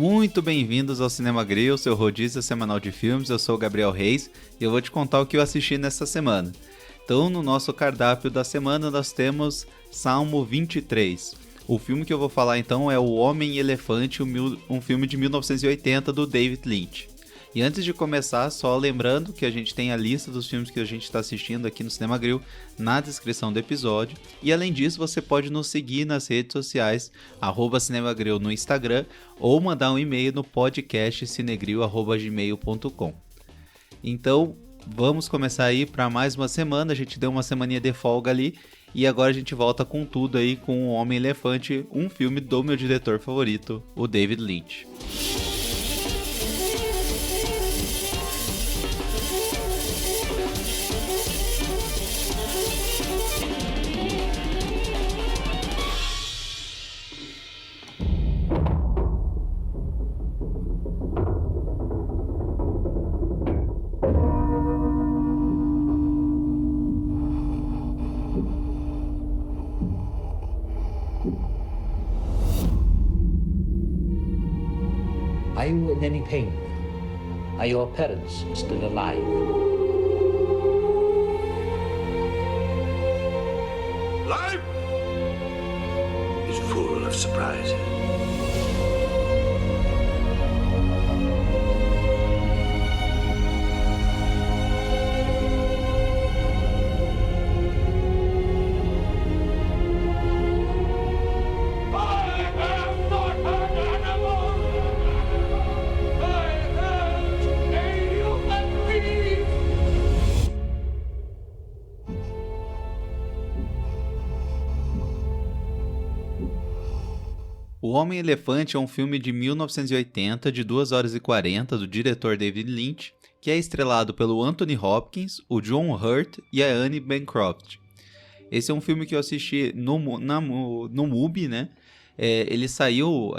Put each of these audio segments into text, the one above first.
Muito bem-vindos ao Cinema Grill, seu rodízio semanal de filmes. Eu sou o Gabriel Reis e eu vou te contar o que eu assisti nessa semana. Então, no nosso cardápio da semana, nós temos Salmo 23. O filme que eu vou falar então é O Homem-Elefante, um filme de 1980 do David Lynch. E antes de começar, só lembrando que a gente tem a lista dos filmes que a gente está assistindo aqui no Cinema Grill na descrição do episódio. E além disso, você pode nos seguir nas redes sociais, @cinemagril no Instagram, ou mandar um e-mail no podcast cinegril@gmail.com. Então, vamos começar aí para mais uma semana. A gente deu uma semaninha de folga ali e agora a gente volta com tudo aí com O Homem-Elefante, um filme do meu diretor favorito, o David Lynch. Are you in any pain? Are your parents still alive? Life is full of surprises. O Homem-Elefante é um filme de 1980, de 2 horas e 40, do diretor David Lynch, que é estrelado pelo Anthony Hopkins, o John Hurt e a Anne Bancroft. Esse é um filme que eu assisti no MUBI, né? Ele saiu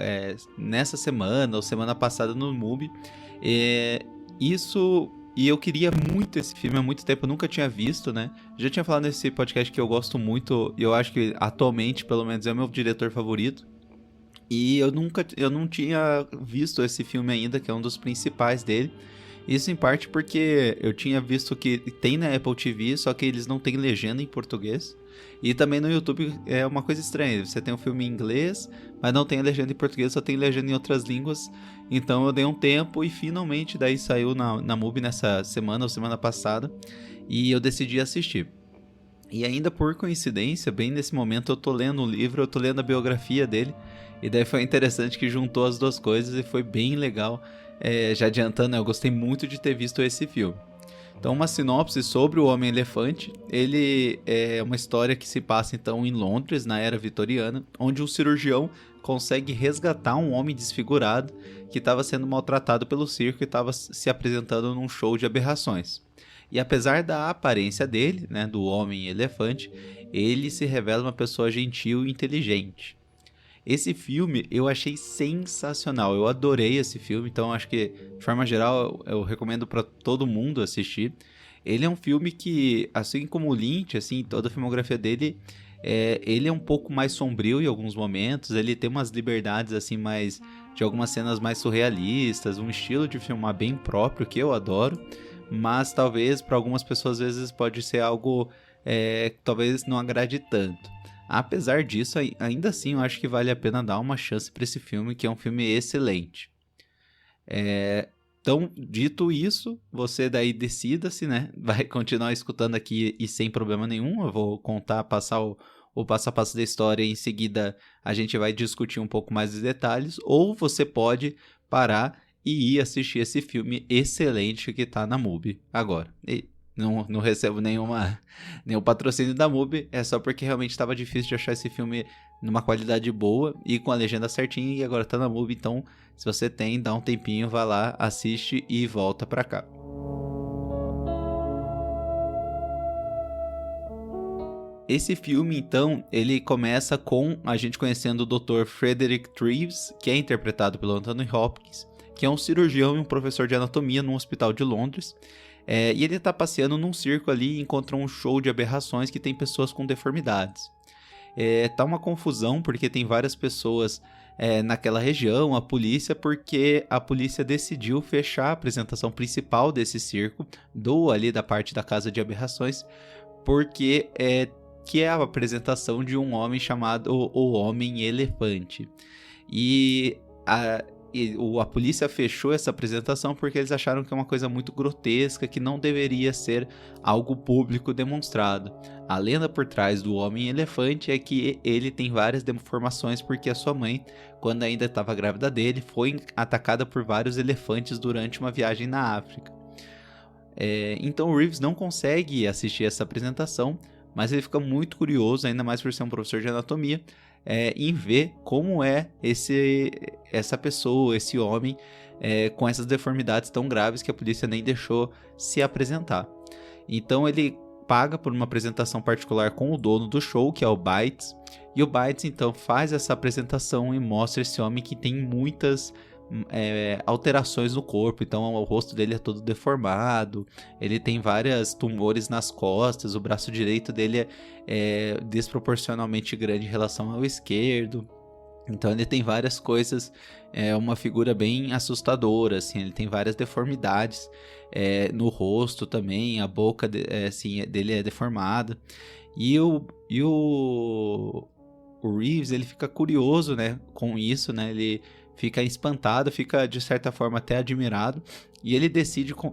nessa semana ou semana passada no MUBI. E eu queria muito esse filme há muito tempo, eu nunca tinha visto, né? Já tinha falado nesse podcast que eu gosto muito, e eu acho que atualmente, pelo menos, é o meu diretor favorito. E eu não tinha visto esse filme ainda, que é um dos principais dele. Isso em parte porque eu tinha visto que tem na Apple TV, só que eles não têm legenda em português. E também no YouTube é uma coisa estranha, você tem um filme em inglês, mas não tem a legenda em português, só tem legenda em outras línguas. Então eu dei um tempo e finalmente daí saiu na MUBI nessa semana ou semana passada. E eu decidi assistir. E ainda por coincidência, bem nesse momento eu tô lendo um livro, eu tô lendo a biografia dele. E daí foi interessante que juntou as duas coisas e foi bem legal. Já adiantando, eu gostei muito de ter visto esse filme. Então, uma sinopse sobre o Homem-Elefante. Ele é uma história que se passa então em Londres, na era vitoriana, onde um cirurgião consegue resgatar um homem desfigurado que estava sendo maltratado pelo circo e estava se apresentando num show de aberrações. E apesar da aparência dele, né, do Homem-Elefante, ele se revela uma pessoa gentil e inteligente. Esse filme eu achei sensacional, eu adorei esse filme, então acho que de forma geral eu recomendo para todo mundo assistir. Ele é um filme que, assim como o Lynch, assim, toda a filmografia dele, ele é um pouco mais sombrio em alguns momentos, ele tem umas liberdades assim mais, de algumas cenas mais surrealistas, um estilo de filmar bem próprio que eu adoro, mas talvez para algumas pessoas às vezes pode ser algo que talvez não agrade tanto. Apesar disso, ainda assim eu acho que vale a pena dar uma chance para esse filme, que é um filme excelente. Então, dito isso, você daí decida-se, né? Vai continuar escutando aqui e sem problema nenhum. Eu vou passar o passo a passo da história e em seguida a gente vai discutir um pouco mais os detalhes. Ou você pode parar e ir assistir esse filme excelente que tá na MUBI agora. Não recebo nenhum patrocínio da MUBI, é só porque realmente estava difícil de achar esse filme numa qualidade boa e com a legenda certinha, e agora tá na MUBI, então se você tem, dá um tempinho, vai lá, assiste e volta pra cá. Esse filme, então, ele começa com a gente conhecendo o Dr. Frederick Treves, que é interpretado pelo Anthony Hopkins, que é um cirurgião e um professor de anatomia num hospital de Londres. E ele tá passeando num circo ali e encontra um show de aberrações que tem pessoas com deformidades. Tá uma confusão porque tem várias pessoas naquela região, a polícia, porque a polícia decidiu fechar a apresentação principal desse circo, ali da parte da Casa de Aberrações, porque que é a apresentação de um homem chamado o Homem-Elefante. E a polícia fechou essa apresentação porque eles acharam que é uma coisa muito grotesca, que não deveria ser algo público demonstrado. A lenda por trás do Homem-Elefante é que ele tem várias deformações porque a sua mãe, quando ainda estava grávida dele, foi atacada por vários elefantes durante uma viagem na África. Então o Reeves não consegue assistir essa apresentação, mas ele fica muito curioso, ainda mais por ser um professor de anatomia, em ver como é essa pessoa, esse homem, com essas deformidades tão graves que a polícia nem deixou se apresentar. Então ele paga por uma apresentação particular com o dono do show, que é o Bites, e o Bites então faz essa apresentação e mostra esse homem que tem muitas alterações no corpo. Então o rosto dele é todo deformado, ele tem vários tumores nas costas, o braço direito dele é desproporcionalmente grande em relação ao esquerdo. Então ele tem várias coisas, uma figura bem assustadora, assim, ele tem várias deformidades no rosto também, a boca dele é deformada. E o Reeves, ele fica curioso, né, com isso, né, ele fica espantado, fica de certa forma até admirado, e ele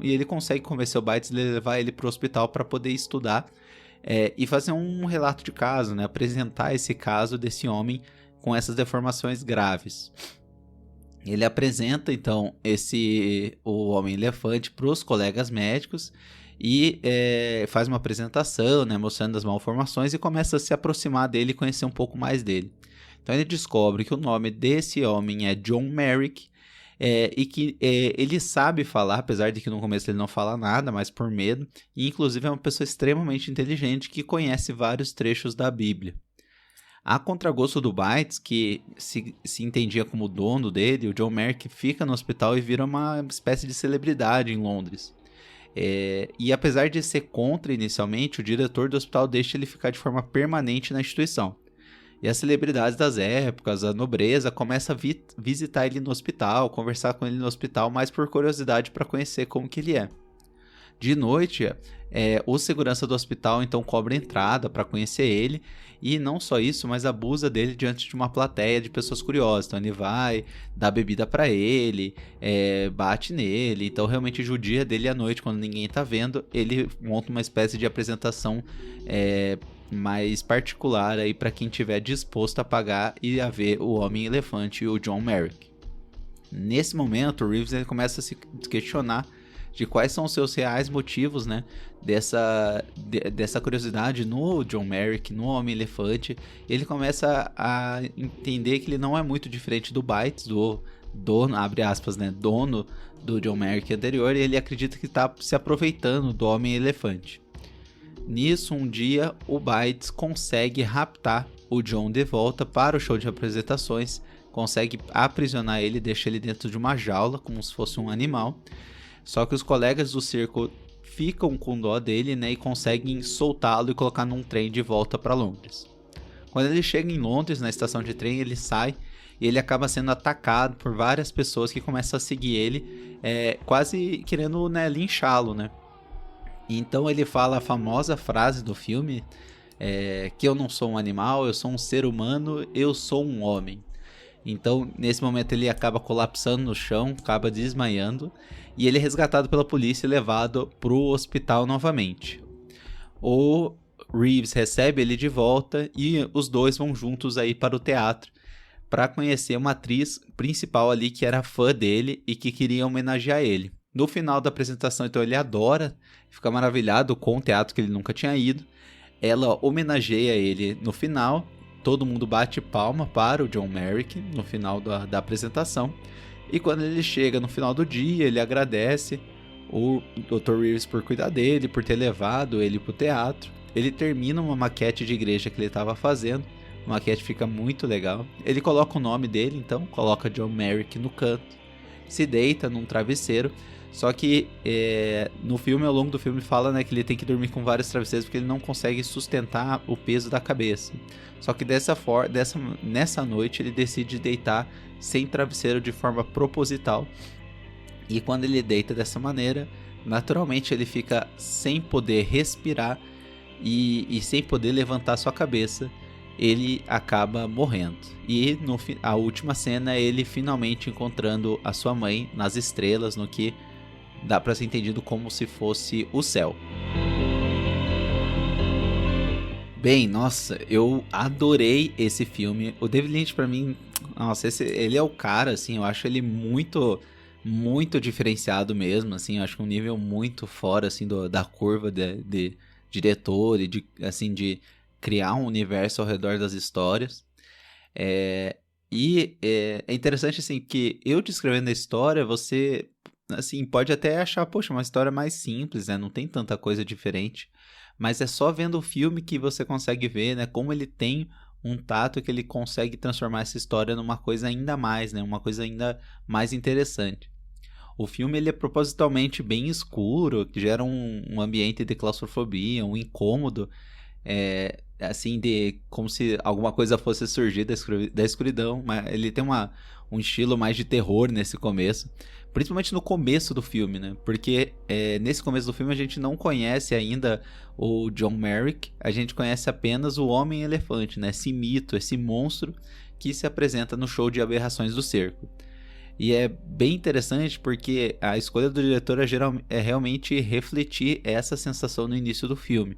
ele consegue convencer o Bites de levar ele para o hospital para poder estudar e fazer um relato de caso, né, apresentar esse caso desse homem com essas deformações graves. Ele apresenta então o Homem-Elefante para os colegas médicos e faz uma apresentação, né, mostrando as malformações, e começa a se aproximar dele e conhecer um pouco mais dele. Então ele descobre que o nome desse homem é John Merrick, e que ele sabe falar, apesar de que no começo ele não fala nada, mas por medo, e inclusive é uma pessoa extremamente inteligente que conhece vários trechos da Bíblia. A contragosto do Bites, que se entendia como dono dele, o John Merrick fica no hospital e vira uma espécie de celebridade em Londres. E apesar de ser contra inicialmente, o diretor do hospital deixa ele ficar de forma permanente na instituição. E as celebridades das épocas, a nobreza, começa a visitar ele no hospital, conversar com ele no hospital, mais por curiosidade para conhecer como que ele é. De noite, o segurança do hospital então cobra entrada para conhecer ele, e não só isso, mas abusa dele diante de uma plateia de pessoas curiosas. Então ele vai, dá bebida para ele, bate nele, então realmente judia dele à noite quando ninguém tá vendo. Ele monta uma espécie de apresentação mais particular aí para quem tiver disposto a pagar e a ver o Homem-Elefante e o John Merrick. Nesse momento, o Reeves ele começa a se questionar de quais são os seus reais motivos, né, dessa curiosidade no John Merrick, no Homem-Elefante. Ele começa a entender que ele não é muito diferente do Bites, do dono, abre aspas, né, dono do John Merrick anterior, e ele acredita que está se aproveitando do Homem-Elefante. Nisso, um dia, o Bites consegue raptar o John de volta para o show de apresentações, consegue aprisionar ele, deixa ele dentro de uma jaula, como se fosse um animal. Só que os colegas do circo ficam com dó dele, né, e conseguem soltá-lo e colocar num trem de volta para Londres. Quando ele chega em Londres, na estação de trem, ele sai e ele acaba sendo atacado por várias pessoas que começam a seguir ele, quase querendo, né, linchá-lo, né. Então ele fala a famosa frase do filme, que eu não sou um animal, eu sou um ser humano, eu sou um homem. Então, nesse momento, ele acaba colapsando no chão, acaba desmaiando, e ele é resgatado pela polícia e levado para o hospital novamente. O Reeves recebe ele de volta e os dois vão juntos aí para o teatro para conhecer uma atriz principal ali que era fã dele e que queria homenagear ele. No final da apresentação, então, ele adora, fica maravilhado com o teatro que ele nunca tinha ido. Ela homenageia ele no final. Todo mundo bate palma para o John Merrick no final da apresentação. E quando ele chega no final do dia, ele agradece o Dr. Reeves por cuidar dele, por ter levado ele para o teatro. Ele termina uma maquete de igreja que ele estava fazendo. A maquete fica muito legal. Ele coloca o nome dele, então, coloca John Merrick no canto. Se deita num travesseiro. Só que no filme, ao longo do filme, fala, né, que ele tem que dormir com vários travesseiros porque ele não consegue sustentar o peso da cabeça. Só que nessa noite ele decide deitar sem travesseiro de forma proposital. E quando ele deita dessa maneira, naturalmente ele fica sem poder respirar e sem poder levantar sua cabeça. Ele acaba morrendo. E a última cena é ele finalmente encontrando a sua mãe nas estrelas, no que dá pra ser entendido como se fosse o céu. Bem, nossa, eu adorei esse filme. O David Lynch, pra mim, nossa, ele é o cara, assim, eu acho ele muito, muito diferenciado mesmo, assim, eu acho que um nível muito fora, assim, da curva de diretor e de criar um universo ao redor das histórias. É interessante, assim, que eu descrevendo a história, você, assim, pode até achar, poxa, uma história mais simples, né, não tem tanta coisa diferente. Mas é só vendo o filme que você consegue ver, né, como ele tem um tato que ele consegue transformar essa história numa coisa ainda mais, né, uma coisa ainda mais interessante. O filme ele é propositalmente bem escuro, que gera um ambiente de claustrofobia, um incômodo, assim, como se alguma coisa fosse surgir da escuridão, mas ele tem um estilo mais de terror nesse começo. Principalmente no começo do filme, né? Porque nesse começo do filme a gente não conhece ainda o John Merrick, a gente conhece apenas o Homem-Elefante, né? Esse mito, esse monstro que se apresenta no show de aberrações do circo. E é bem interessante porque a escolha do diretor é realmente refletir essa sensação no início do filme.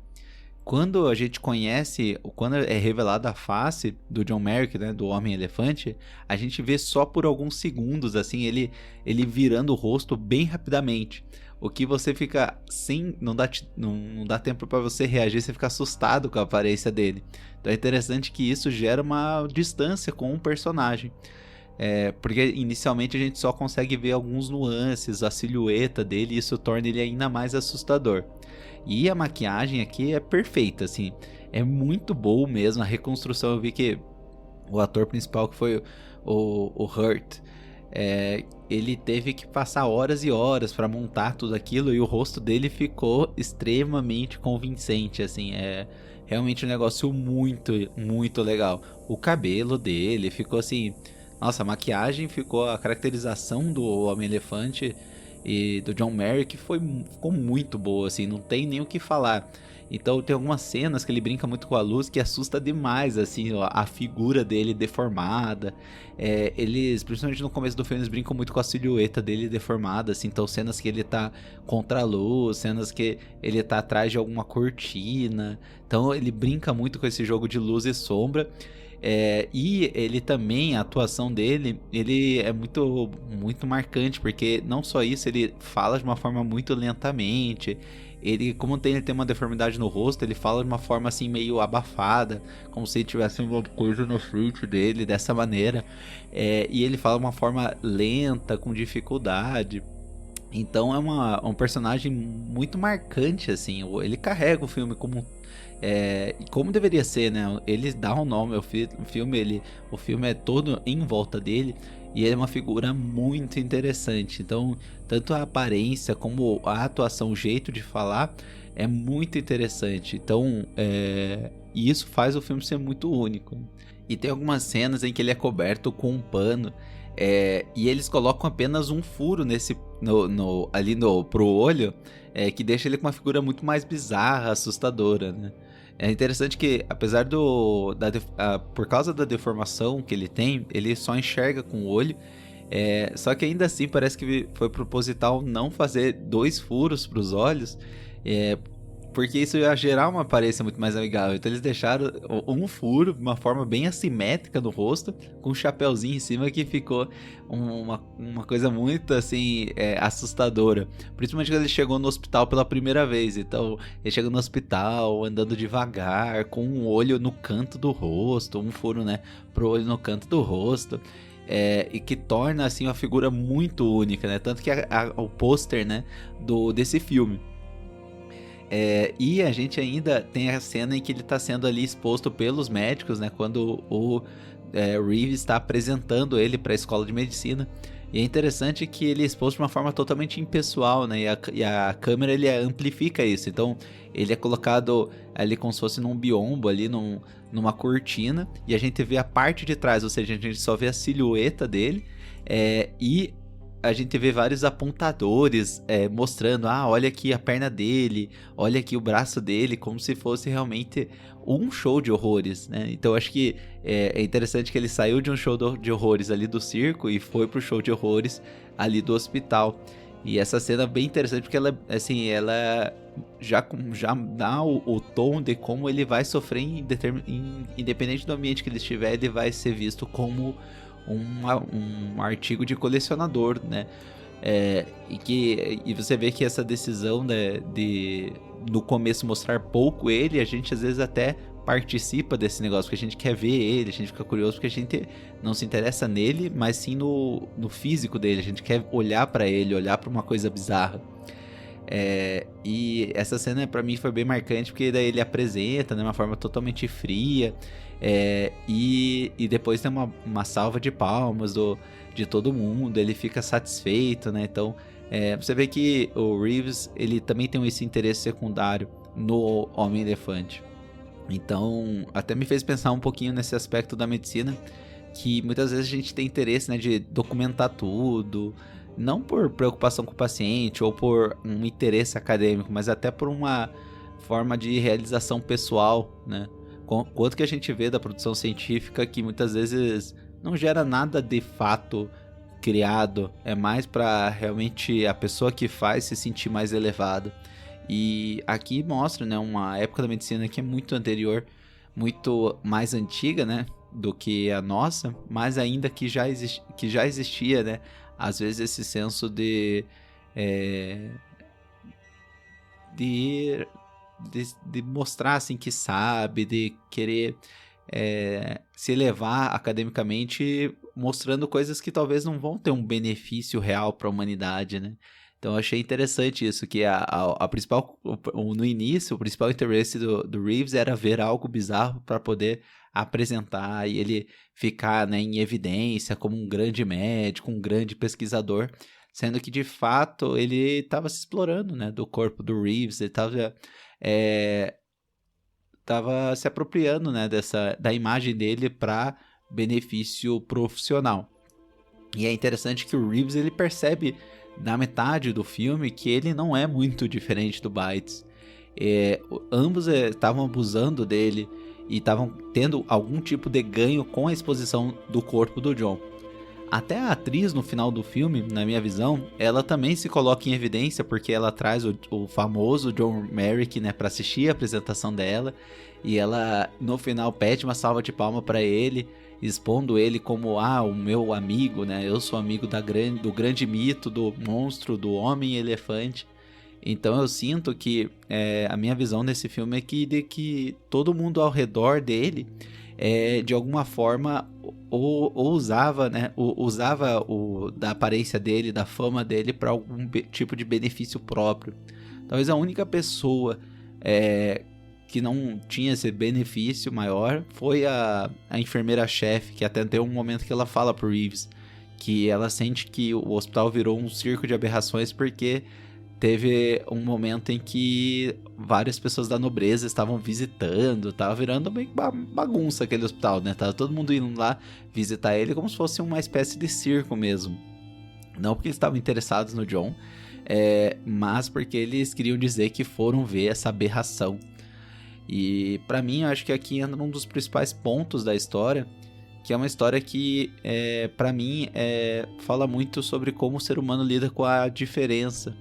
Quando a gente conhece, quando é revelada a face do John Merrick, né, do Homem-Elefante, a gente vê só por alguns segundos, assim, ele virando o rosto bem rapidamente. O que você fica não dá tempo para você reagir, você fica assustado com a aparência dele. Então é interessante que isso gera uma distância com o personagem. Porque inicialmente a gente só consegue ver alguns nuances, a silhueta dele, e isso torna ele ainda mais assustador. E a maquiagem aqui é perfeita, assim, é muito boa mesmo, a reconstrução. Eu vi que o ator principal, que foi o Hurt, ele teve que passar horas e horas para montar tudo aquilo, e o rosto dele ficou extremamente convincente, assim, é realmente um negócio muito, muito legal. O cabelo dele ficou assim, nossa, a maquiagem ficou, a caracterização do Homem-Elefante e do John Merrick ficou muito boa, assim, não tem nem o que falar. Então tem algumas cenas que ele brinca muito com a luz que assusta demais, assim, a figura dele deformada. Eles, principalmente no começo do filme, eles brincam muito com a silhueta dele deformada, assim, então cenas que ele tá contra a luz, cenas que ele tá atrás de alguma cortina. Então ele brinca muito com esse jogo de luz e sombra. E ele também, a atuação dele, ele é muito, muito marcante, porque não só isso, ele fala de uma forma muito lentamente. Ele, como ele tem uma deformidade no rosto, ele fala de uma forma assim meio abafada, como se tivesse uma coisa na frente dele, dessa maneira. E ele fala de uma forma lenta, com dificuldade. Então é um personagem muito marcante, assim. Ele carrega o filme como deveria ser, né? Ele dá um nome ao filme, o filme é todo em volta dele, e ele é uma figura muito interessante. Então, tanto a aparência como a atuação, o jeito de falar é muito interessante. Então, e isso faz o filme ser muito único. E tem algumas cenas em que ele é coberto com um pano, e eles colocam apenas um furo ali pro olho, que deixa ele com uma figura muito mais bizarra, assustadora, né? É interessante que, apesar por causa da deformação que ele tem, ele só enxerga com o olho. Só que ainda assim parece que foi proposital não fazer 2 furos para os olhos, porque isso ia gerar uma aparência muito mais amigável. Então eles deixaram um furo, uma forma bem assimétrica no rosto, com um chapéuzinho em cima, que ficou uma coisa muito assim, assustadora. Principalmente quando ele chegou no hospital pela primeira vez. Então ele chega no hospital andando devagar, com um olho no canto do rosto, um furo, né, pro olho no canto do rosto. E que torna assim uma figura muito única, né? Tanto que o pôster, né, desse filme. E a gente ainda tem a cena em que ele está sendo ali exposto pelos médicos, né? Quando o Reeves está apresentando ele para a escola de medicina. E é interessante que ele é exposto de uma forma totalmente impessoal, né? E a câmera, ele amplifica isso. Então, ele é colocado ali como se fosse num biombo, ali numa cortina. E a gente vê a parte de trás, ou seja, a gente só vê a silhueta dele. E a gente vê vários apontadores mostrando, olha aqui a perna dele, olha aqui o braço dele, como se fosse realmente um show de horrores, né? Então acho que é interessante que ele saiu de um show de horrores ali do circo e foi pro show de horrores ali do hospital. E essa cena é bem interessante porque ela já dá o tom de como ele vai sofrer independente do ambiente que ele estiver, ele vai ser visto como um artigo de colecionador, né? E você vê que essa decisão de no começo mostrar pouco ele, a gente às vezes até participa desse negócio, porque a gente quer ver ele, a gente fica curioso, porque a gente não se interessa nele, mas sim no físico dele, a gente quer olhar pra ele, olhar pra uma coisa bizarra. E essa cena pra mim foi bem marcante, porque daí ele apresenta de uma forma totalmente fria, e depois tem uma salva de palmas de todo mundo, ele fica satisfeito, né? Então você vê que o Reeves, ele também tem esse interesse secundário no Homem-Elefante. Então até me fez pensar um pouquinho nesse aspecto da medicina, que muitas vezes a gente tem interesse, né, de documentar tudo, não por preocupação com o paciente ou por um interesse acadêmico, mas até por uma forma de realização pessoal, né? Quanto que a gente vê da produção científica que muitas vezes não gera nada de fato criado, é mais para realmente a pessoa que faz se sentir mais elevada. E aqui mostra, né, uma época da medicina que é muito anterior, muito mais antiga, né, do que a nossa, mas ainda que já existia, né, às vezes esse senso de mostrar assim que sabe, de querer se elevar academicamente, mostrando coisas que talvez não vão ter um benefício real para a humanidade, né? Então eu achei interessante isso, que a principal, no início, o principal interesse do Reeves era ver algo bizarro para poder apresentar e ele ficar, né, em evidência como um grande médico, um grande pesquisador, sendo que de fato ele estava se explorando, né, do corpo do Reeves, ele estava se apropriando, né, da imagem dele para benefício profissional. E é interessante que o Reeves, ele percebe na metade do filme que ele não é muito diferente do Bites. Ambos estavam abusando dele e estavam tendo algum tipo de ganho com a exposição do corpo do John. Até a atriz no final do filme, na minha visão, ela também se coloca em evidência porque ela traz o famoso John Merrick, né, para assistir a apresentação dela, e ela no final pede uma salva de palma para ele, expondo ele como o meu amigo, né? Eu sou amigo do grande mito, do monstro, do Homem-Elefante. Então eu sinto que a minha visão desse filme é que todo mundo ao redor dele de alguma forma usava, né, usava da aparência dele, da fama dele para algum tipo de benefício próprio. Talvez a única pessoa que não tinha esse benefício maior foi a enfermeira-chefe, que até tem um momento que ela fala pro Reeves que ela sente que o hospital virou um circo de aberrações porque teve um momento em que várias pessoas da nobreza estavam visitando, tava virando meio bagunça aquele hospital, né? Tava todo mundo indo lá visitar ele como se fosse uma espécie de circo mesmo. Não porque eles estavam interessados no John, mas porque eles queriam dizer que foram ver essa aberração. E pra mim, eu acho que aqui entra um dos principais pontos da história, que é uma história que, pra mim, fala muito sobre como o ser humano lida com a diferença.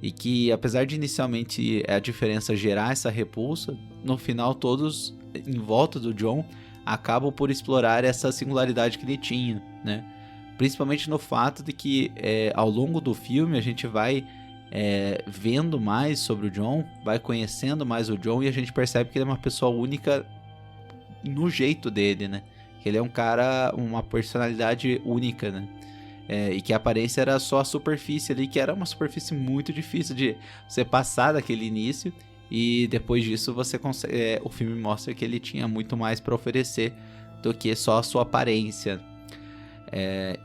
E que, apesar de inicialmente a diferença gerar essa repulsa, no final todos em volta do John acabam por explorar essa singularidade que ele tinha, né? Principalmente no fato de que ao longo do filme a gente vai vendo mais sobre o John, vai conhecendo mais o John, e a gente percebe que ele é uma pessoa única no jeito dele, né? Que ele é um cara, uma personalidade única, né? E que a aparência era só a superfície ali, que era uma superfície muito difícil de você passar daquele início, e depois disso você consegue, o filme mostra que ele tinha muito mais para oferecer do que só a sua aparência.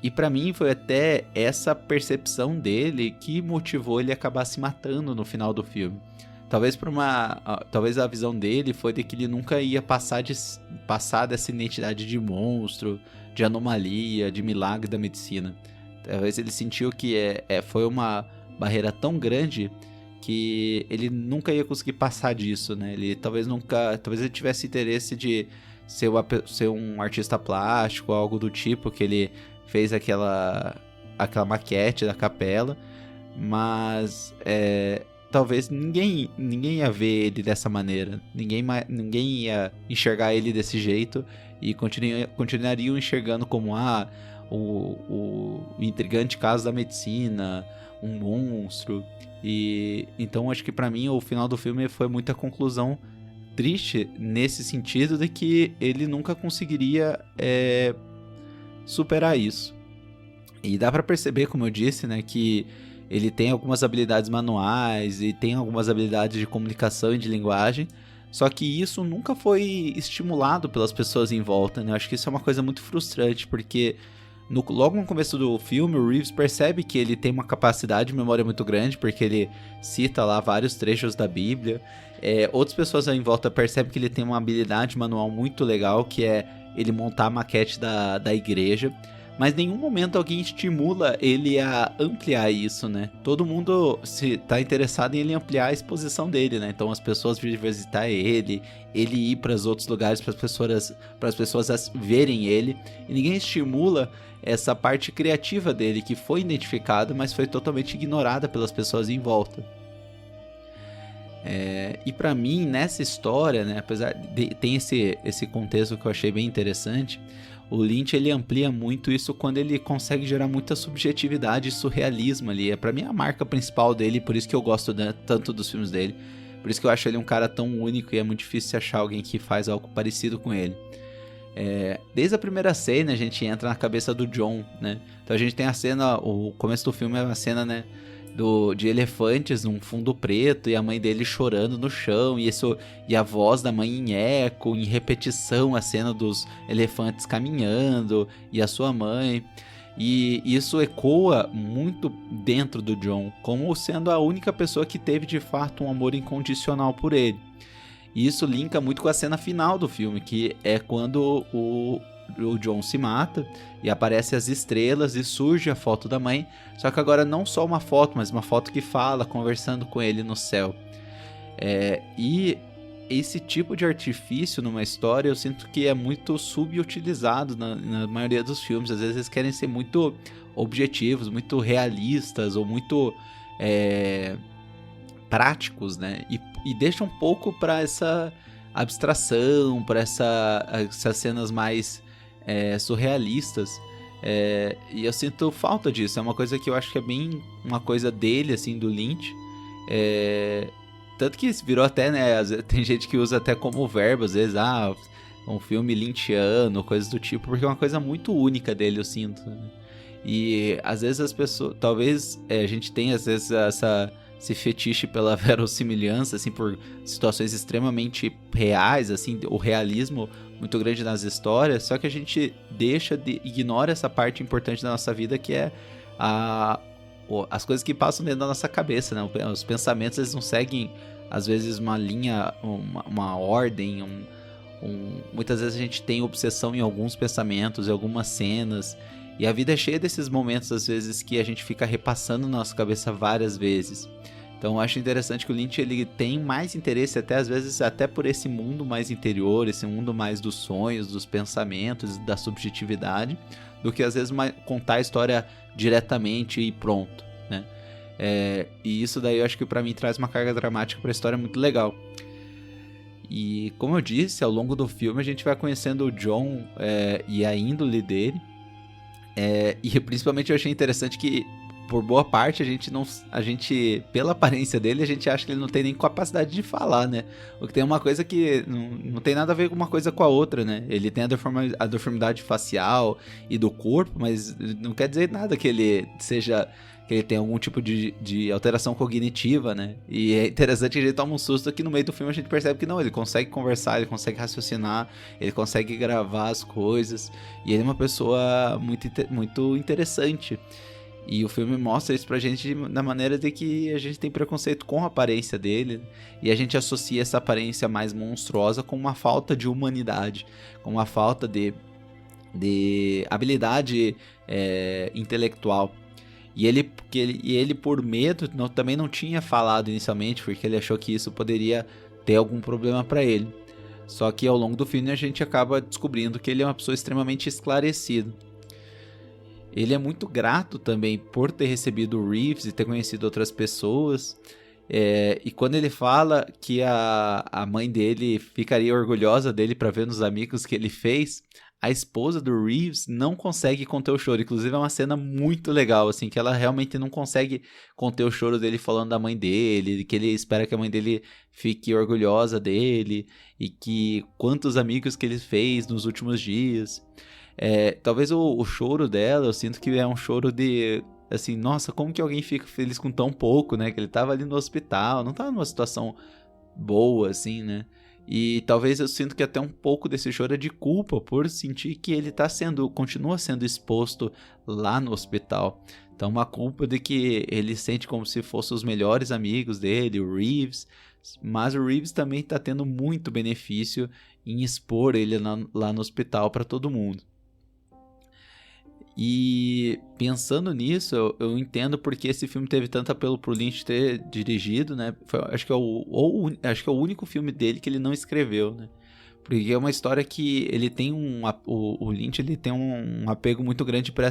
E pra mim foi até essa percepção dele que motivou ele a acabar se matando no final do filme. Talvez a visão dele foi de que ele nunca ia passar dessa identidade de monstro, de anomalia, de milagre da medicina. Talvez ele sentiu que foi uma barreira tão grande que ele nunca ia conseguir passar disso, né? Talvez ele tivesse interesse de ser um artista plástico, algo do tipo, que ele fez aquela maquete da capela, mas talvez ninguém ia ver ele dessa maneira, ninguém ia enxergar ele desse jeito e continuariam enxergando como o intrigante caso da medicina, um monstro. E então acho que pra mim o final do filme foi muita conclusão triste nesse sentido de que ele nunca conseguiria superar isso. E dá pra perceber, como eu disse, né, que ele tem algumas habilidades manuais e tem algumas habilidades de comunicação e de linguagem, só que isso nunca foi estimulado pelas pessoas em volta, né? Eu acho que isso é uma coisa muito frustrante, porque logo no começo do filme, o Reeves percebe que ele tem uma capacidade de memória muito grande, porque ele cita lá vários trechos da Bíblia. Outras pessoas em volta percebem que ele tem uma habilidade manual muito legal, que é ele montar a maquete da igreja. Mas em nenhum momento alguém estimula ele a ampliar isso, né? Todo mundo tá interessado em ele ampliar a exposição dele, né? Então as pessoas virem visitar ele ir para os outros lugares para as pessoas verem ele. E ninguém estimula essa parte criativa dele, que foi identificada, mas foi totalmente ignorada pelas pessoas em volta. E pra mim, nessa história, né, apesar de tem esse contexto que eu achei bem interessante, o Lynch ele amplia muito isso quando ele consegue gerar muita subjetividade e surrealismo ali. Pra mim é a marca principal dele, por isso que eu gosto tanto dos filmes dele, por isso que eu acho ele um cara tão único e é muito difícil achar alguém que faz algo parecido com ele. Desde a primeira cena a gente entra na cabeça do John, né? Então a gente tem a cena, o começo do filme é uma cena, né, de elefantes num fundo preto e a mãe dele chorando no chão e a voz da mãe em eco, em repetição, a cena dos elefantes caminhando e a sua mãe, e isso ecoa muito dentro do John como sendo a única pessoa que teve de fato um amor incondicional por ele. E isso linka muito com a cena final do filme, que é quando o John se mata e aparecem as estrelas e surge a foto da mãe, só que agora não só uma foto, mas uma foto que fala, conversando com ele no céu. E esse tipo de artifício numa história eu sinto que é muito subutilizado na maioria dos filmes. Às vezes eles querem ser muito objetivos, muito realistas ou muito práticos, né? E deixam um pouco para essa abstração, para essas cenas mais surrealistas, e eu sinto falta disso. É uma coisa que eu acho que é bem uma coisa dele, assim, do Lynch, tanto que virou até, né, tem gente que usa até como verbo, às vezes, um filme lynchiano, coisas do tipo, porque é uma coisa muito única dele, eu sinto, né? E às vezes as pessoas, talvez a gente tenha às vezes esse fetiche pela verossimilhança, assim, por situações extremamente reais, assim, o realismo muito grande nas histórias, só que a gente ignora essa parte importante da nossa vida, que é as coisas que passam dentro da nossa cabeça, né? Os pensamentos, eles não seguem, às vezes, uma linha, uma ordem, muitas vezes a gente tem obsessão em alguns pensamentos, em algumas cenas, e a vida é cheia desses momentos, às vezes, que a gente fica repassando na nossa cabeça várias vezes. Então eu acho interessante que o Lynch ele tem mais interesse, até às vezes, até por esse mundo mais interior, esse mundo mais dos sonhos, dos pensamentos, da subjetividade, do que às vezes contar a história diretamente e pronto, né? E isso daí eu acho que pra mim traz uma carga dramática pra história muito legal. E como eu disse, ao longo do filme a gente vai conhecendo o John e a índole dele. E principalmente eu achei interessante que por boa parte, a gente, pela aparência dele, a gente acha que ele não tem nem capacidade de falar, né? O que tem uma coisa que não tem nada a ver com uma coisa com a outra, né? Ele tem a deformidade facial e do corpo, mas não quer dizer nada que ele tem algum tipo de alteração cognitiva, né? E é interessante que a gente toma um susto que no meio do filme a gente percebe que não, ele consegue conversar, ele consegue raciocinar, ele consegue gravar as coisas, e ele é uma pessoa muito interessante. E o filme mostra isso pra gente da maneira de que a gente tem preconceito com a aparência dele, e a gente associa essa aparência mais monstruosa com uma falta de humanidade, com uma falta de habilidade intelectual. E ele por medo, também não tinha falado inicialmente, porque ele achou que isso poderia ter algum problema pra ele. Só que ao longo do filme a gente acaba descobrindo que ele é uma pessoa extremamente esclarecida. Ele é muito grato também por ter recebido o Reeves e ter conhecido outras pessoas. E quando ele fala que a mãe dele ficaria orgulhosa dele para ver nos amigos que ele fez, a esposa do Reeves não consegue conter o choro. Inclusive é uma cena muito legal, assim, que ela realmente não consegue conter o choro dele falando da mãe dele, que ele espera que a mãe dele fique orgulhosa dele, e que quantos amigos que ele fez nos últimos dias. Talvez o choro dela, eu sinto que é um choro de, assim, nossa, como que alguém fica feliz com tão pouco, né? Que ele tava ali no hospital, não tava numa situação boa, assim, né? E talvez eu sinto que até um pouco desse choro é de culpa por sentir que ele continua sendo exposto lá no hospital. Então uma culpa de que ele sente como se fossem os melhores amigos dele, o Reeves, mas o Reeves também está tendo muito benefício em expor ele lá no hospital para todo mundo. E pensando nisso, eu entendo porque esse filme teve tanto apelo pro Lynch ter dirigido, né? Acho que é o único filme dele que ele não escreveu, né? Porque é uma história que ele tem o Lynch ele tem um apego muito grande para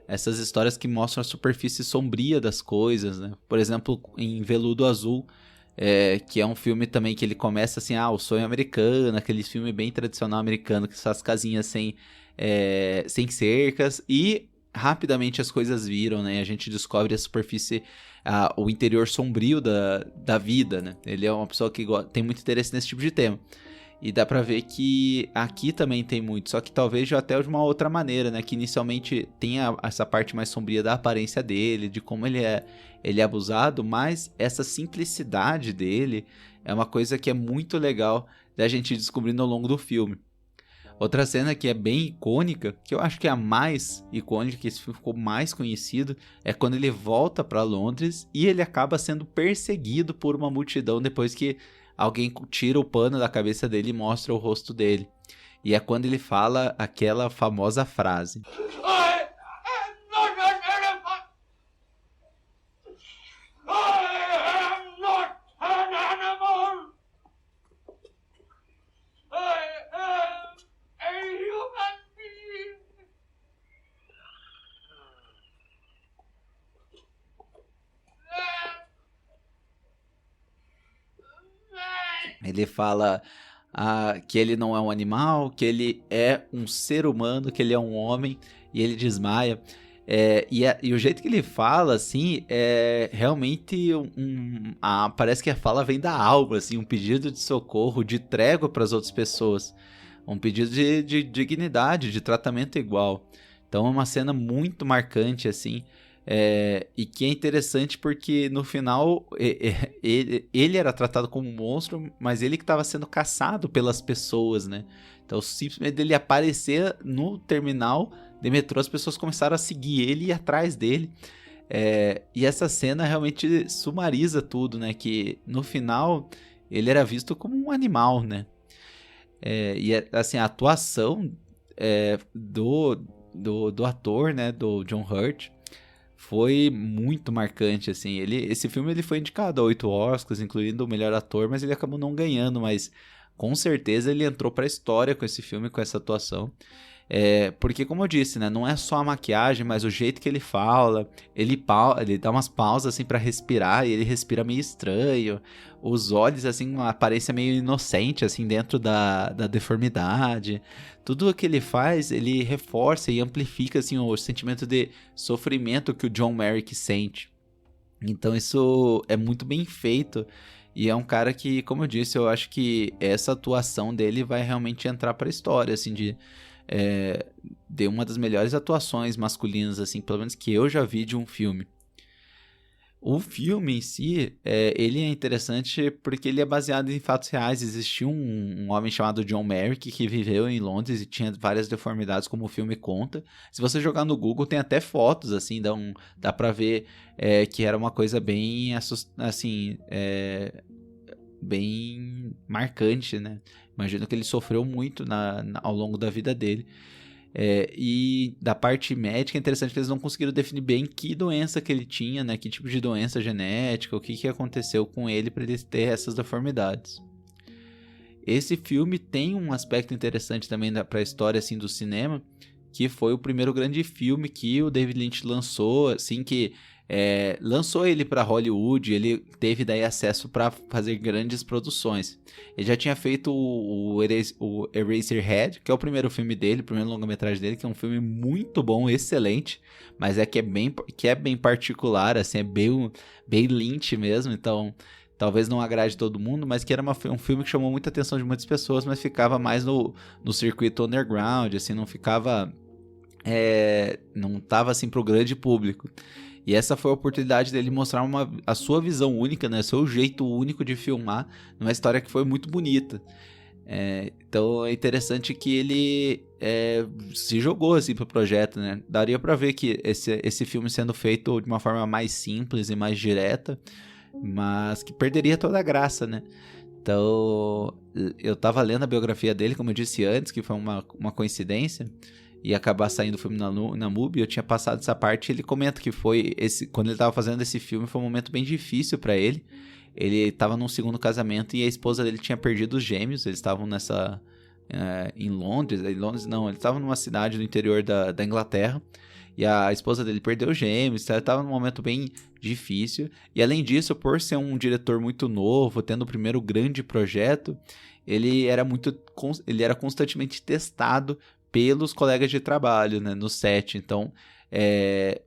essas histórias que mostram a superfície sombria das coisas, né? Por exemplo, em Veludo Azul, que é um filme também que ele começa assim, o sonho americano, aquele filme bem tradicional americano, que são as casinhas sem cercas, e rapidamente as coisas viram, né? A gente descobre a superfície, o interior sombrio da vida, né? Ele é uma pessoa que tem muito interesse nesse tipo de tema. E dá pra ver que aqui também tem muito, só que talvez já até de uma outra maneira, né? Que inicialmente tem essa parte mais sombria da aparência dele, de como ele é abusado, mas essa simplicidade dele é uma coisa que é muito legal da gente descobrindo ao longo do filme. Outra cena que é bem icônica, que eu acho que é a mais icônica, que esse filme ficou mais conhecido, é quando ele volta para Londres e ele acaba sendo perseguido por uma multidão depois que alguém tira o pano da cabeça dele e mostra o rosto dele. E é quando ele fala aquela famosa frase: I am not an elephant! I am not an animal! I am a human being! Ele fala que ele não é um animal, que ele é um ser humano, que ele é um homem, e ele desmaia. E o jeito que ele fala, assim, é realmente parece que a fala vem da alma, assim, um pedido de socorro, de trégua para as outras pessoas, um pedido de dignidade, de tratamento igual. Então é uma cena muito marcante, assim, e que é interessante porque no final ele era tratado como um monstro, mas ele que estava sendo caçado pelas pessoas, né? Então simplesmente ele aparecer no terminal de metrô, as pessoas começaram a seguir ele e ir atrás dele. E essa cena realmente sumariza tudo, né? Que no final ele era visto como um animal, né? Assim, a atuação do ator, né? Do John Hurt, foi muito marcante, assim. Esse filme ele foi indicado a 8 Oscars, incluindo o melhor ator, mas ele acabou não ganhando, mas com certeza ele entrou para a história com esse filme, com essa atuação. Porque, como eu disse, né, não é só a maquiagem, mas o jeito que ele fala, ele dá umas pausas assim pra respirar, e ele respira meio estranho, os olhos, assim, uma aparência meio inocente, assim, dentro da deformidade. Tudo o que ele faz, ele reforça e amplifica, assim, o sentimento de sofrimento que o John Merrick sente. Então isso é muito bem feito, e é um cara que, como eu disse, eu acho que essa atuação dele vai realmente entrar pra história, assim, de uma das melhores atuações masculinas, assim, pelo menos que eu já vi de um filme. O filme em si, ele é interessante porque ele é baseado em fatos reais. Existiu um homem chamado John Merrick que viveu em Londres e tinha várias deformidades, como o filme conta. Se você jogar no Google, tem até fotos, assim, dá pra ver que era uma coisa bem, assim, bem marcante, né? Imagino que ele sofreu muito ao longo da vida dele. E da parte médica é interessante que eles não conseguiram definir bem que doença que ele tinha, né? Que tipo de doença genética, o que aconteceu com ele para ele ter essas deformidades. Esse filme tem um aspecto interessante também para a história assim, do cinema, que foi o primeiro grande filme que o David Lynch lançou, assim, que lançou ele para Hollywood. Ele teve daí acesso para fazer grandes produções. Ele já tinha feito o Eraserhead, que é o primeiro filme dele, o primeiro longa-metragem dele, que é um filme muito bom, excelente, mas que é bem particular, assim, é bem Lynch mesmo, então talvez não agrade todo mundo, mas que era um filme que chamou muita atenção de muitas pessoas, mas ficava mais no circuito underground, assim, não ficava não tava assim pro grande público. E essa foi a oportunidade dele mostrar a sua visão única, né? O seu jeito único de filmar numa história que foi muito bonita. Então é interessante que ele se jogou assim pro projeto, né? Daria pra ver que esse filme sendo feito de uma forma mais simples e mais direta, mas que perderia toda a graça, né? Então eu tava lendo a biografia dele, como eu disse antes, que foi uma coincidência, e acabar saindo o filme na MUBI. Eu tinha passado essa parte. Ele comenta que quando ele estava fazendo esse filme, foi um momento bem difícil para ele. Ele estava num segundo casamento e a esposa dele tinha perdido os gêmeos. Eles estavam em Londres. Em Londres não, ele estava numa cidade do interior da Inglaterra, e a esposa dele perdeu os gêmeos. Ele estava num momento bem difícil, e além disso, por ser um diretor muito novo, tendo o primeiro grande projeto, ele era constantemente testado pelos colegas de trabalho, né, no set. Então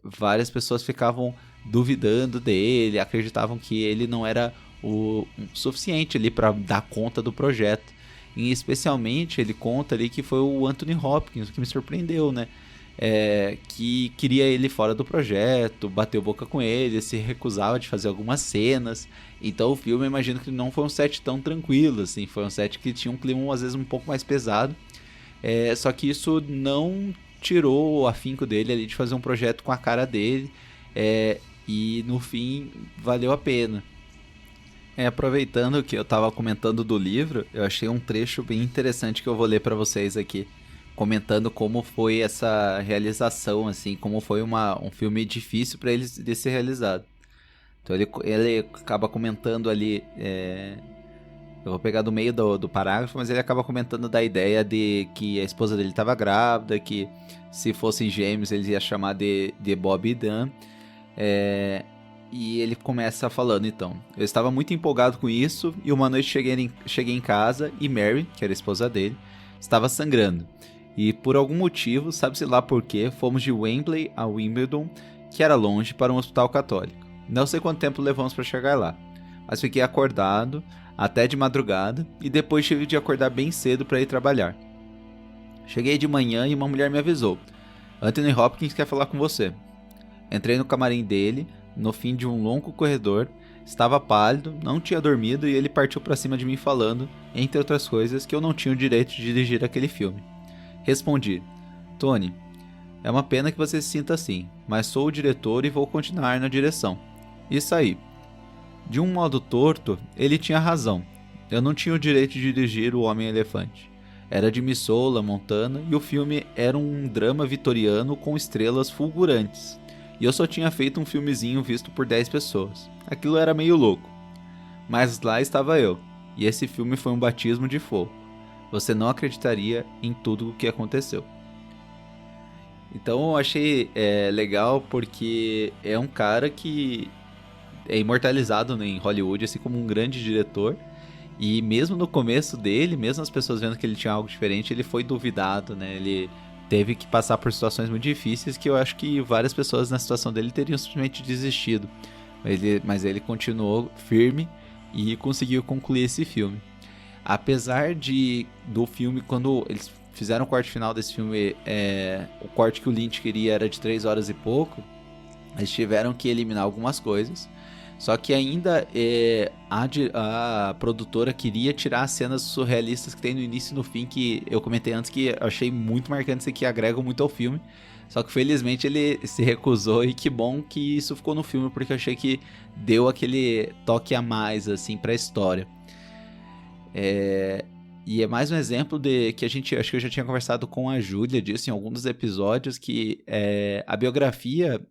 várias pessoas ficavam duvidando dele, acreditavam que ele não era o suficiente ali para dar conta do projeto. E especialmente ele conta ali que foi o Anthony Hopkins, que me surpreendeu, né, que queria ele fora do projeto, bateu boca com ele, se recusava de fazer algumas cenas. Então o filme, eu imagino que não foi um set tão tranquilo, assim, foi um set que tinha um clima às vezes um pouco mais pesado. Só que isso não tirou o afinco dele ali de fazer um projeto com a cara dele, e no fim valeu a pena. Aproveitando que eu estava comentando do livro, eu achei um trecho bem interessante que eu vou ler para vocês aqui, comentando como foi essa realização, assim, como foi um filme difícil para ele de ser realizado. Então ele acaba comentando ali, eu vou pegar do meio do parágrafo, mas ele acaba comentando da ideia de que a esposa dele estava grávida, que se fossem gêmeos eles iam chamar de Bob e Dan. E ele começa falando, então: eu estava muito empolgado com isso, e uma noite cheguei em casa e Mary, que era a esposa dele, estava sangrando. E por algum motivo, sabe-se lá por quê, fomos de Wembley a Wimbledon, que era longe, para um hospital católico. Não sei quanto tempo levamos para chegar lá, mas fiquei acordado até de madrugada, e depois tive de acordar bem cedo para ir trabalhar. Cheguei de manhã e uma mulher me avisou: Anthony Hopkins quer falar com você. Entrei no camarim dele, no fim de um longo corredor. Estava pálido, não tinha dormido, e ele partiu para cima de mim falando, entre outras coisas, que eu não tinha o direito de dirigir aquele filme. Respondi: Tony, é uma pena que você se sinta assim, mas sou o diretor e vou continuar na direção. E saí. De um modo torto, ele tinha razão. Eu não tinha o direito de dirigir O Homem-Elefante. Era de Missoula, Montana, e o filme era um drama vitoriano com estrelas fulgurantes. E eu só tinha feito um filmezinho visto por 10 pessoas. Aquilo era meio louco. Mas lá estava eu, e esse filme foi um batismo de fogo. Você não acreditaria em tudo o que aconteceu. Então eu achei legal porque é um cara que é imortalizado em Hollywood, assim como um grande diretor. E mesmo no começo dele, mesmo as pessoas vendo que ele tinha algo diferente, ele foi duvidado, né? Ele teve que passar por situações muito difíceis que eu acho que várias pessoas na situação dele teriam simplesmente desistido. Mas ele continuou firme e conseguiu concluir esse filme. Apesar do filme, quando eles fizeram o corte final desse filme, o corte que o Lynch queria era de 3 horas e pouco, eles tiveram que eliminar algumas coisas. Só que ainda a produtora queria tirar as cenas surrealistas que tem no início e no fim, que eu comentei antes que eu achei muito marcantes e que agregam muito ao filme. Só que felizmente ele se recusou e que bom que isso ficou no filme, porque eu achei que deu aquele toque a mais assim pra história. E é mais um exemplo de que acho que eu já tinha conversado com a Júlia disso em algum dos episódios, que a biografia,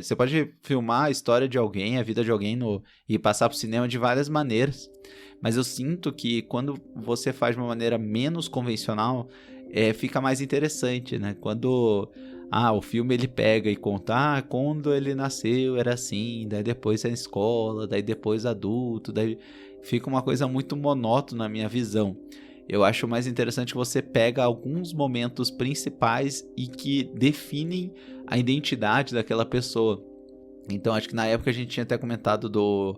você pode filmar a história de alguém, a vida de alguém e passar pro cinema de várias maneiras, mas eu sinto que quando você faz de uma maneira menos convencional, fica mais interessante, né? Quando o filme ele pega e conta, quando ele nasceu era assim, daí depois na escola, daí depois adulto, daí fica uma coisa muito monótona na minha visão. Eu acho mais interessante que você pega alguns momentos principais e que definem a identidade daquela pessoa. Então, acho que na época a gente tinha até comentado do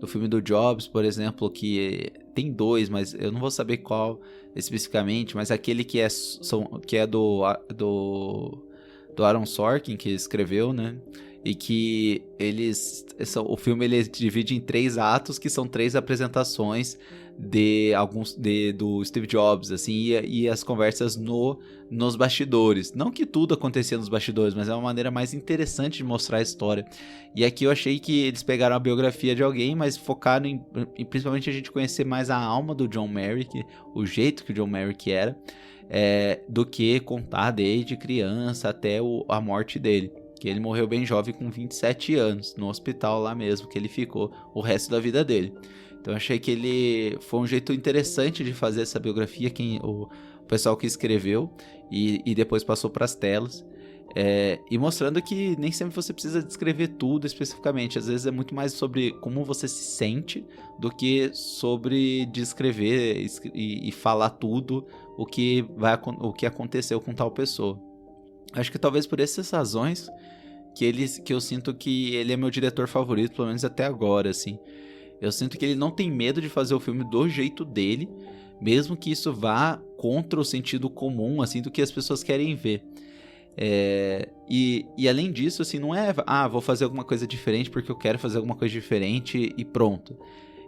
filme do Jobs, por exemplo, que tem 2, mas eu não vou saber qual especificamente, mas aquele que é do Aaron Sorkin, que escreveu, né? E que o filme ele divide em 3 atos, que são 3 apresentações do Steve Jobs, assim, e as conversas nos bastidores. Não que tudo acontecia nos bastidores, mas é uma maneira mais interessante de mostrar a história. E aqui eu achei que eles pegaram a biografia de alguém, mas focaram em principalmente a gente conhecer mais a alma do John Merrick, o jeito que o John Merrick era, do que contar desde criança até a morte dele. Que ele morreu bem jovem, com 27 anos, no hospital lá mesmo, que ele ficou o resto da vida dele. Então eu achei que ele foi um jeito interessante de fazer essa biografia, o pessoal que escreveu e depois passou para as telas. E mostrando que nem sempre você precisa descrever tudo especificamente. Às vezes é muito mais sobre como você se sente do que sobre descrever e falar tudo o que aconteceu com tal pessoa. Acho que talvez por essas razões que eu sinto que ele é meu diretor favorito, pelo menos até agora, assim. Eu sinto que ele não tem medo de fazer o filme do jeito dele, mesmo que isso vá contra o sentido comum, assim, do que as pessoas querem ver. E além disso, assim, não é, vou fazer alguma coisa diferente porque eu quero fazer alguma coisa diferente e pronto.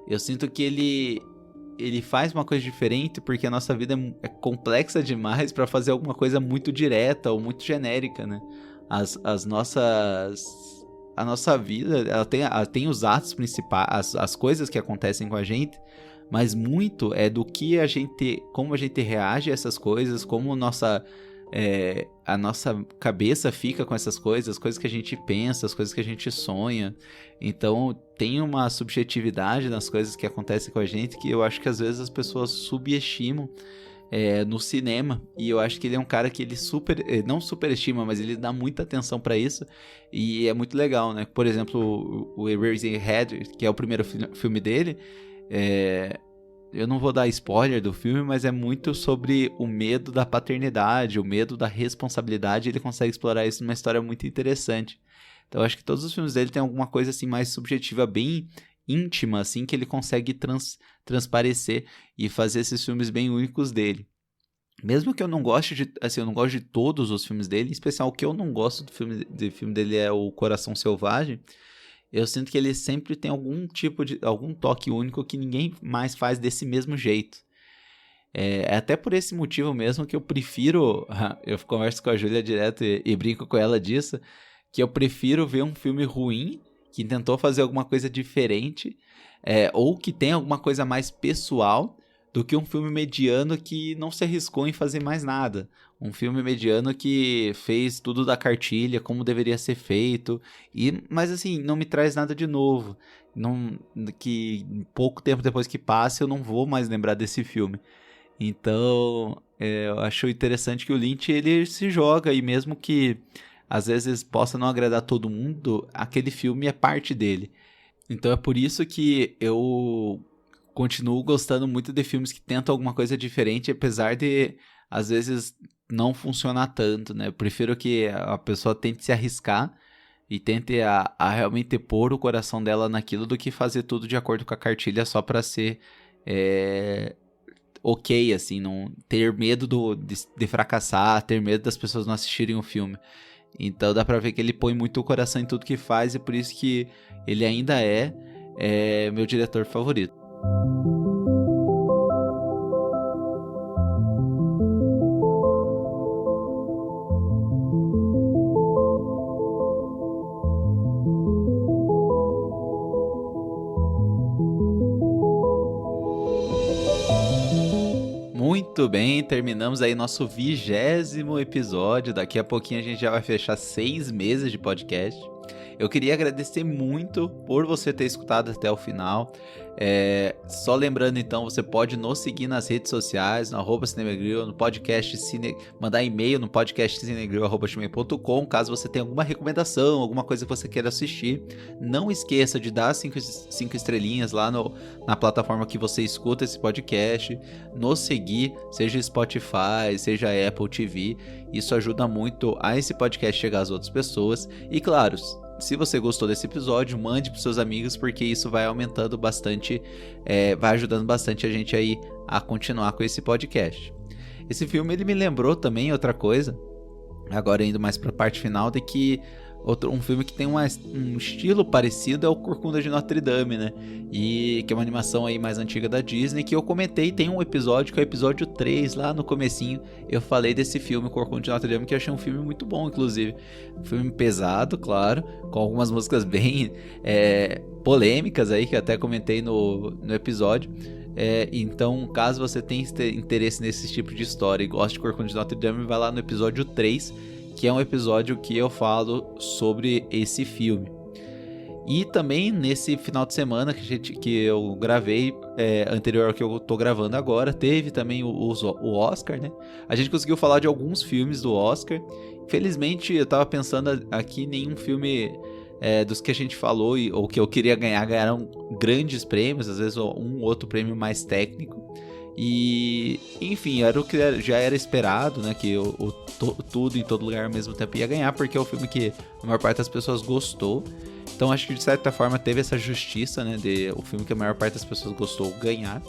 Eu sinto que ele faz uma coisa diferente porque a nossa vida é complexa demais para fazer alguma coisa muito direta ou muito genérica, né? A nossa vida, ela tem os atos principais, as coisas que acontecem com a gente, mas muito é do que como a gente reage a essas coisas, como a nossa cabeça fica com essas coisas, as coisas que a gente pensa, as coisas que a gente sonha. Então tem uma subjetividade nas coisas que acontecem com a gente que eu acho que às vezes as pessoas subestimam no cinema, e eu acho que ele é um cara que ele não superestima, mas ele dá muita atenção pra isso, e é muito legal, né? Por exemplo, o Eraserhead, que é o primeiro filme dele, eu não vou dar spoiler do filme, mas é muito sobre o medo da paternidade, o medo da responsabilidade, e ele consegue explorar isso numa história muito interessante. Então eu acho que todos os filmes dele tem alguma coisa assim mais subjetiva, bem íntima, assim, que ele consegue transparecer e fazer esses filmes bem únicos dele. Mesmo que eu não goste eu não gosto de todos os filmes dele, em especial o que eu não gosto do filme dele é o Coração Selvagem. Eu sinto que ele sempre tem algum toque único que ninguém mais faz desse mesmo jeito. É até por esse motivo mesmo que eu prefiro, eu converso com a Júlia direto e brinco com ela disso, que eu prefiro ver um filme ruim que tentou fazer alguma coisa diferente, ou que tem alguma coisa mais pessoal, do que um filme mediano que não se arriscou em fazer mais nada. Um filme mediano que fez tudo da cartilha, como deveria ser feito, mas assim, não me traz nada de novo. Que pouco tempo depois que passe eu não vou mais lembrar desse filme. Então, eu acho interessante que o Lynch, ele se joga, e mesmo que às vezes possa não agradar todo mundo, aquele filme é parte dele. Então é por isso que eu continuo gostando muito de filmes que tentam alguma coisa diferente, apesar de às vezes não funcionar tanto, né? Eu prefiro que a pessoa tente se arriscar e tente a realmente pôr o coração dela naquilo, do que fazer tudo de acordo com a cartilha só pra ser ok, assim, não ter medo de fracassar, ter medo das pessoas não assistirem o filme. Então dá pra ver que ele põe muito o coração em tudo que faz, e por isso que ele ainda é meu diretor favorito. Muito bem, terminamos aí nosso 20º episódio. Daqui a pouquinho a gente já vai fechar 6 meses de podcast. Eu queria agradecer muito por você ter escutado até o final. Só lembrando, então, você pode nos seguir nas redes sociais, no @cinegril, no podcast mandar e-mail no podcastcinegril@gmail.com, caso você tenha alguma recomendação, alguma coisa que você queira assistir. Não esqueça de dar 5 estrelinhas lá na plataforma que você escuta esse podcast, nos seguir, seja Spotify, seja Apple TV. Isso ajuda muito a esse podcast chegar às outras pessoas. E claro, se você gostou desse episódio, mande para seus amigos, porque isso vai aumentando bastante, vai ajudando bastante a gente aí a continuar com esse podcast. Esse filme, ele me lembrou também outra coisa, agora indo mais para a parte final, de que um filme que tem um estilo parecido é o Corcunda de Notre Dame, né? E que é uma animação aí mais antiga da Disney, que eu comentei, tem um episódio, que é o episódio 3, lá no comecinho, eu falei desse filme, Corcunda de Notre Dame, que eu achei um filme muito bom, inclusive. Um filme pesado, claro, com algumas músicas bem polêmicas aí, que eu até comentei no episódio. Então, caso você tenha interesse nesse tipo de história e goste de Corcunda de Notre Dame, vai lá no episódio 3, que é um episódio que eu falo sobre esse filme. E também nesse final de semana que eu gravei, anterior ao que eu tô gravando agora, teve também o Oscar, né? A gente conseguiu falar de alguns filmes do Oscar. Infelizmente, eu tava pensando aqui, nenhum filme dos que a gente falou ou que eu queria ganharam grandes prêmios, às vezes um outro prêmio mais técnico. E, enfim, era o que já era esperado, né? Que tudo em todo lugar ao mesmo tempo ia ganhar, porque é o filme que a maior parte das pessoas gostou. Então acho que de certa forma teve essa justiça, né? De o filme que a maior parte das pessoas gostou ganhar.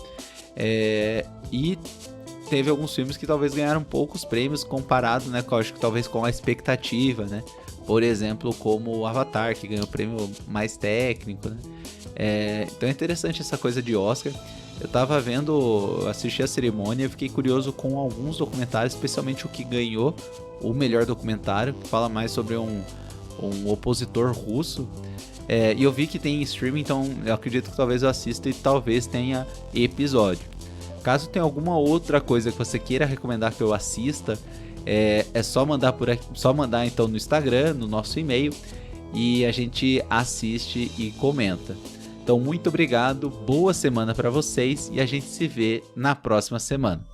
E teve alguns filmes que talvez ganharam poucos prêmios comparado, né? Acho que talvez com a expectativa, né? Por exemplo, como o Avatar, que ganhou o prêmio mais técnico, né? Então é interessante essa coisa de Oscar. Eu tava assisti a cerimônia e fiquei curioso com alguns documentários, especialmente o que ganhou o melhor documentário, que fala mais sobre um opositor russo. E eu vi que tem streaming, então eu acredito que talvez eu assista e talvez tenha episódio. Caso tenha alguma outra coisa que você queira recomendar que eu assista, é só mandar por aqui, só mandar então no Instagram, no nosso e-mail, e a gente assiste e comenta. Então, muito obrigado, boa semana para vocês e a gente se vê na próxima semana.